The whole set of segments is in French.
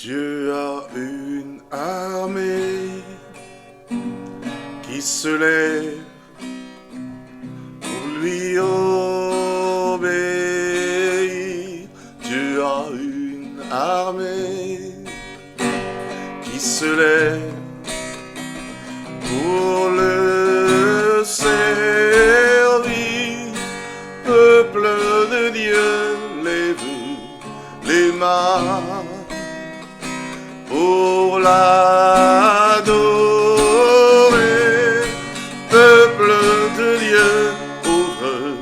Dieu a une armée qui se lève pour lui obéir. Dieu a une armée qui se lève pour le servir. Peuple de Dieu, lève les mains pour l'adorer. Peuple de Dieu, ouvre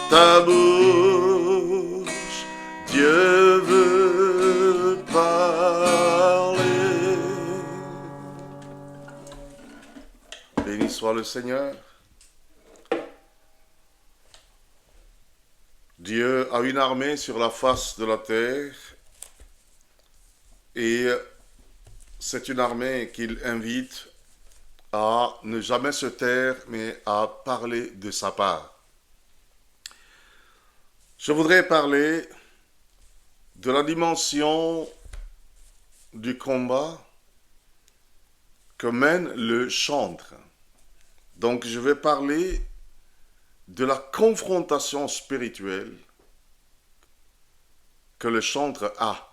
ta bouche, Dieu veut parler. Béni soit le Seigneur. Dieu a une armée sur la face de la terre et c'est une armée qu'il invite à ne jamais se taire, mais à parler de sa part. Je voudrais parler de la dimension du combat que mène le chantre. Donc je vais parler de la confrontation spirituelle que le chantre a.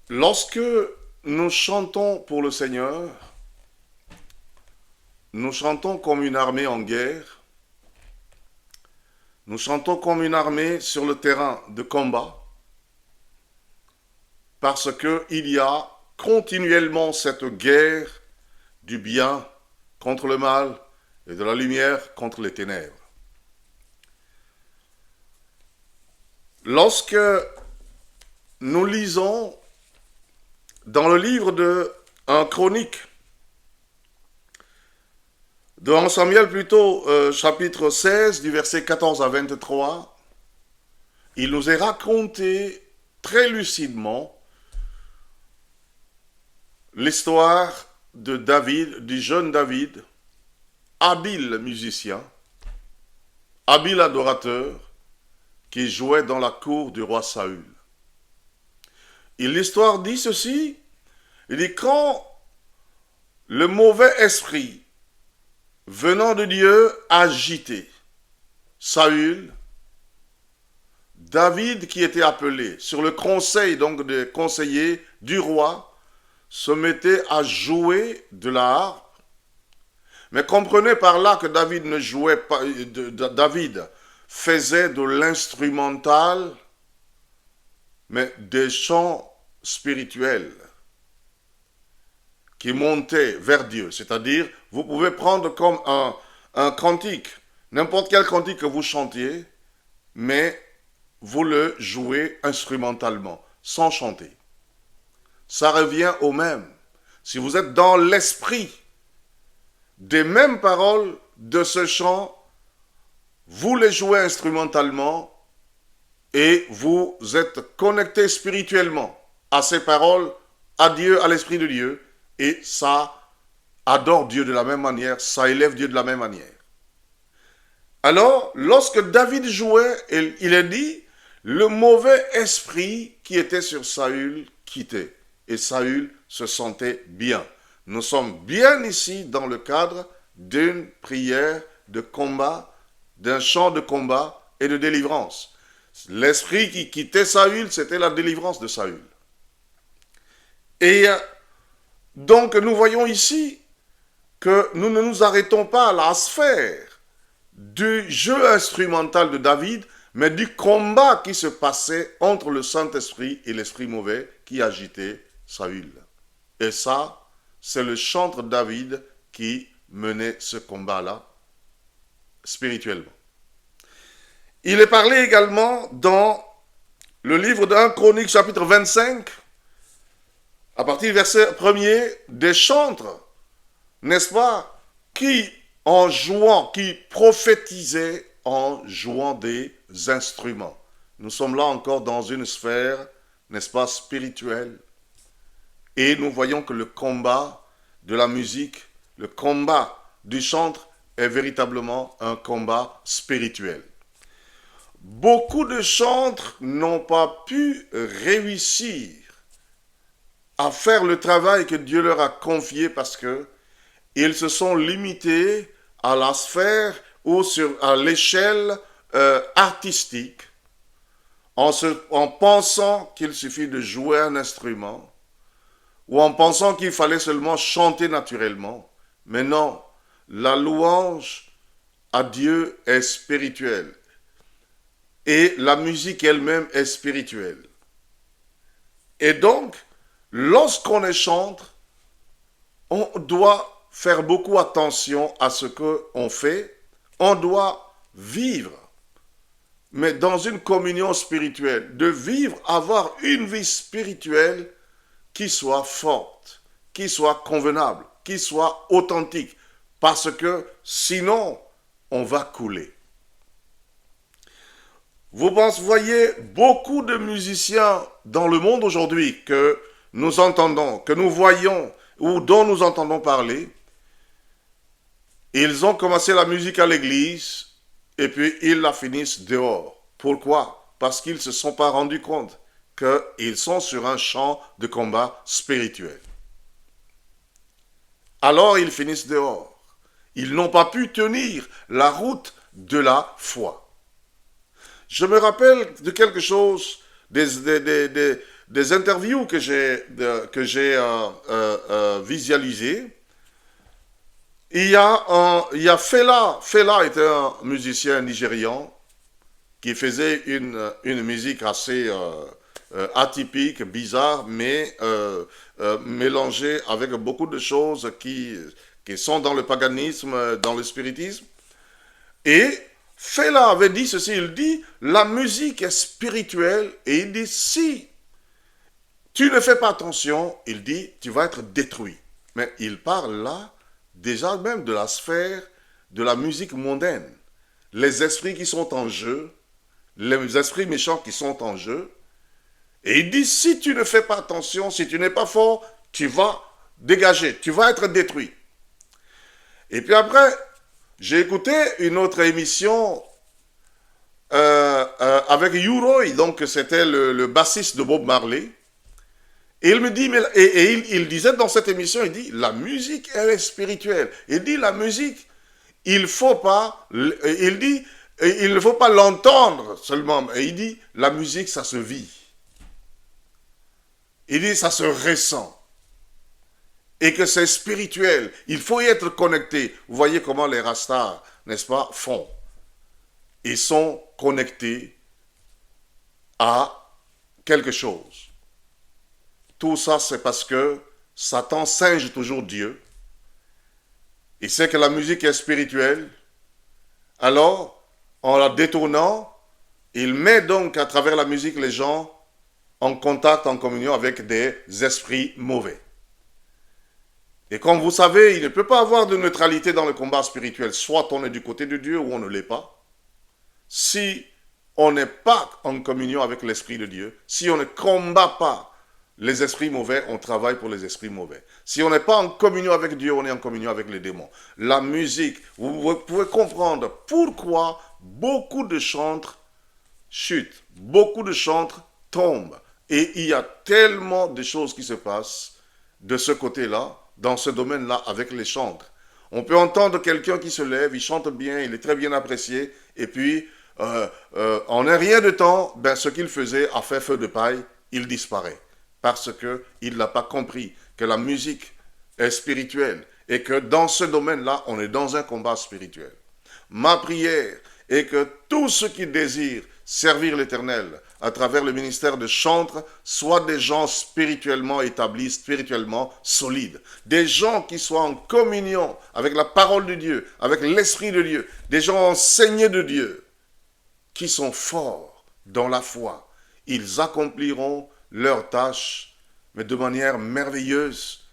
Lorsque nous chantons pour le Seigneur, nous chantons comme une armée en guerre, nous chantons comme une armée sur le terrain de combat, parce qu'il y a continuellement cette guerre du bien contre le mal et de la lumière contre les ténèbres. Lorsque nous lisons dans le livre de 1 Chronique, de 1 Samuel plutôt, chapitre 16, du verset 14 à 23, il nous est raconté très lucidement l'histoire de David, du jeune David, habile musicien, habile adorateur, qui jouait dans la cour du roi Saül. Et l'histoire dit ceci, il dit quand le mauvais esprit venant de Dieu agitait Saül, David qui était appelé sur le conseil donc des conseillers du roi se mettait à jouer de la harpe. Mais comprenez par là que David ne jouait pas, David faisait de l'instrumental, mais des chants spirituels qui montaient vers Dieu. C'est-à-dire, vous pouvez prendre comme un cantique, n'importe quel cantique que vous chantiez, mais vous le jouez instrumentalement, sans chanter. Ça revient au même. Si vous êtes dans l'esprit des mêmes paroles de ce chant, vous les jouez instrumentalement et vous êtes connecté spirituellement à ces paroles, à Dieu, à l'Esprit de Dieu, et ça adore Dieu de la même manière, ça élève Dieu de la même manière. Alors, lorsque David jouait, il est dit, le mauvais esprit qui était sur Saül quittait, et Saül se sentait bien. Nous sommes bien ici dans le cadre d'une prière de combat, d'un chant de combat et de délivrance. L'esprit qui quittait Saül, c'était la délivrance de Saül. Et donc nous voyons ici que nous ne nous arrêtons pas à la sphère du jeu instrumental de David, mais du combat qui se passait entre le Saint-Esprit et l'esprit mauvais qui agitait Saül. Et ça, c'est le chantre David qui menait ce combat-là spirituellement. Il est parlé également dans le livre d'1 Chronique, chapitre 25, à partir du verset 1er, des chantres, n'est-ce pas, qui en jouant, qui prophétisaient en jouant des instruments. Nous sommes là encore dans une sphère, n'est-ce pas, spirituelle. Et nous voyons que le combat de la musique, le combat du chantre est véritablement un combat spirituel. beaucoup de chantres n'ont pas pu réussir à faire le travail que Dieu leur a confié parce que ils se sont limités à la sphère ou à l'échelle artistique en pensant qu'il suffit de jouer un instrument ou en pensant qu'il fallait seulement chanter naturellement. Mais non, la louange à Dieu est spirituelle et la musique elle-même est spirituelle. Et donc, lorsqu'on est chantre, on doit faire beaucoup attention à ce qu'on fait. On doit vivre, mais dans une communion spirituelle, de vivre, avoir une vie spirituelle qui soit forte, qui soit convenable, qui soit authentique, parce que sinon, on va couler. Vous voyez beaucoup de musiciens dans le monde aujourd'hui que nous entendons, que nous voyons ou dont nous entendons parler. Ils ont commencé la musique à l'église et puis ils la finissent dehors. Pourquoi? Parce qu'ils ne se sont pas rendus compte qu'ils sont sur un champ de combat spirituel. Alors ils finissent dehors. Ils n'ont pas pu tenir la route de la foi. Je me rappelle de quelque chose, des interviews que j'ai visualisées. Il y a Fela. Fela était un musicien nigérian qui faisait une musique assez atypique, bizarre, mais mélangée avec beaucoup de choses qui sont dans le paganisme, dans le spiritisme. Et Fela avait dit ceci, il dit, la musique est spirituelle, et il dit, si tu ne fais pas attention, il dit, tu vas être détruit. Mais il parle là, déjà même de la sphère de la musique mondaine. Les esprits qui sont en jeu, les esprits méchants qui sont en jeu. Et il dit, si tu ne fais pas attention, si tu n'es pas fort, tu vas dégager, tu vas être détruit. Et puis après, j'ai écouté une autre émission avec U-Roy, donc c'était le bassiste de Bob Marley. Et il me dit, il disait dans cette émission, il dit, la musique, elle est spirituelle. Il dit, la musique, il ne faut pas l'entendre seulement. Et il dit, la musique, ça se vit. Il dit, ça se ressent. Et que c'est spirituel. Il faut y être connecté. Vous voyez comment les Rastas, n'est-ce pas, font. Ils sont connectés à quelque chose. Tout ça, c'est parce que Satan singe toujours Dieu. Il sait que la musique est spirituelle. Alors, en la détournant, il met donc à travers la musique les gens en contact, en communion avec des esprits mauvais. Et comme vous savez, il ne peut pas avoir de neutralité dans le combat spirituel. Soit on est du côté de Dieu ou on ne l'est pas. Si on n'est pas en communion avec l'Esprit de Dieu, si on ne combat pas les esprits mauvais, on travaille pour les esprits mauvais. Si on n'est pas en communion avec Dieu, on est en communion avec les démons. La musique, vous pouvez comprendre pourquoi beaucoup de chantres chutent, beaucoup de chantres tombent. Et il y a tellement de choses qui se passent de ce côté-là, dans ce domaine-là, avec les chantres. On peut entendre quelqu'un qui se lève, il chante bien, il est très bien apprécié, et puis, en un rien de temps, ce qu'il faisait a fait feu de paille, il disparaît. Parce qu'il n'a pas compris que la musique est spirituelle, et que dans ce domaine-là, on est dans un combat spirituel. Ma prière est que tous ceux qui désirent servir l'Éternel à travers le ministère de chantre soient des gens spirituellement établis, spirituellement solides. Des gens qui soient en communion avec la parole de Dieu, avec l'Esprit de Dieu. Des gens enseignés de Dieu, qui sont forts dans la foi. Ils accompliront leurs tâches, mais de manière merveilleuse,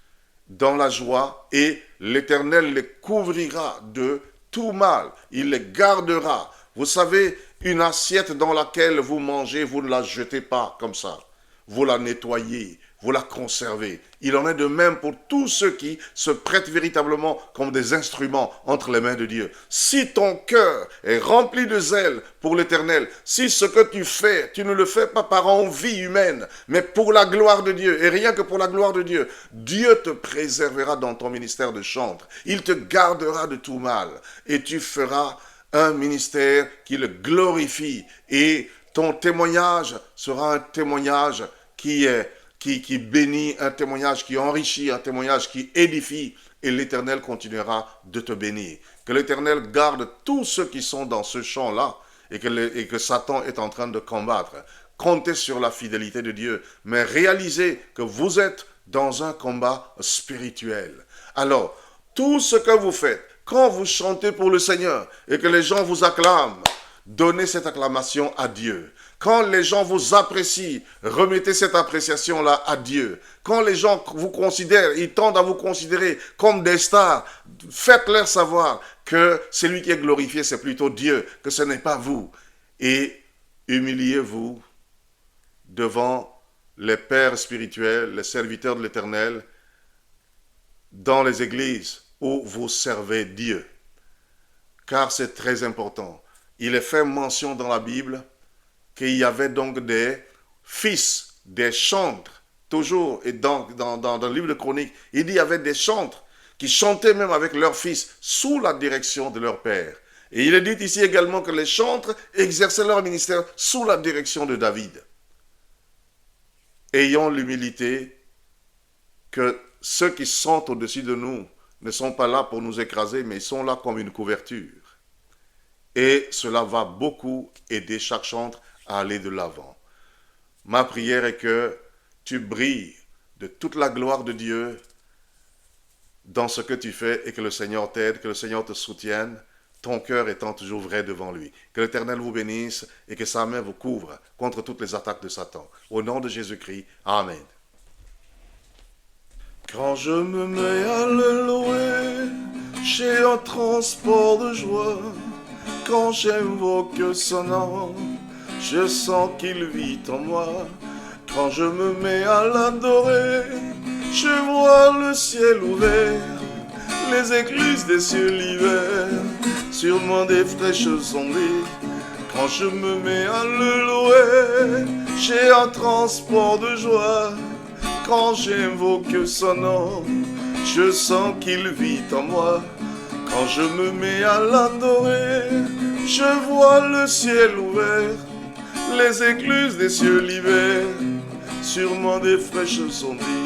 dans la joie, et l'Éternel les couvrira de tout mal. Il les gardera. Vous savez, une assiette dans laquelle vous mangez, vous ne la jetez pas comme ça. vous la nettoyez, vous la conservez. Il en est de même pour tous ceux qui se prêtent véritablement comme des instruments entre les mains de Dieu. Si ton cœur est rempli de zèle pour l'Éternel, si ce que tu fais, tu ne le fais pas par envie humaine, mais pour la gloire de Dieu, et rien que pour la gloire de Dieu, Dieu te préservera dans ton ministère de chantre. Il te gardera de tout mal, et tu feras un ministère qui le glorifie, et ton témoignage sera un témoignage qui bénit, un témoignage qui enrichit, un témoignage qui édifie, et l'Éternel continuera de te bénir. Que l'Éternel garde tous ceux qui sont dans ce champ-là, et que Satan est en train de combattre. Comptez sur la fidélité de Dieu, mais réalisez que vous êtes dans un combat spirituel. Alors, tout ce que vous faites, quand vous chantez pour le Seigneur et que les gens vous acclament, donnez cette acclamation à Dieu. Quand les gens vous apprécient, remettez cette appréciation-là à Dieu. Quand les gens vous considèrent, ils tendent à vous considérer comme des stars, faites-leur savoir que celui qui est glorifié, c'est plutôt Dieu, que ce n'est pas vous. Et humiliez-vous devant les pères spirituels, les serviteurs de l'Éternel, dans les églises où vous servez Dieu. Car c'est très important. Il est fait mention dans la Bible qu'il y avait donc des fils, des chantres, toujours, et dans le livre de Chroniques, il dit qu'il y avait des chantres qui chantaient même avec leurs fils sous la direction de leur père. Et il est dit ici également que les chantres exerçaient leur ministère sous la direction de David. Ayons l'humilité que ceux qui sont au-dessus de nous ne sont pas là pour nous écraser, mais ils sont là comme une couverture. Et cela va beaucoup aider chaque chantre à aller de l'avant. Ma prière est que tu brilles de toute la gloire de Dieu dans ce que tu fais et que le Seigneur t'aide, que le Seigneur te soutienne, ton cœur étant toujours vrai devant lui. Que l'Éternel vous bénisse et que sa main vous couvre contre toutes les attaques de Satan. Au nom de Jésus-Christ, Amen. Quand je me mets à le louer, j'ai un transport de joie. Quand j'invoque son nom, je sens qu'il vit en moi. Quand je me mets à l'adorer, je vois le ciel ouvert, les écluses des cieux l'hiver, sûrement des fraîches ondées. Quand je me mets à le louer, j'ai un transport de joie. Quand j'invoque son nom, je sens qu'il vit en moi. Quand je me mets à l'adorer, je vois le ciel ouvert, les écluses des cieux l'hiver, sûrement des fraîches ondées.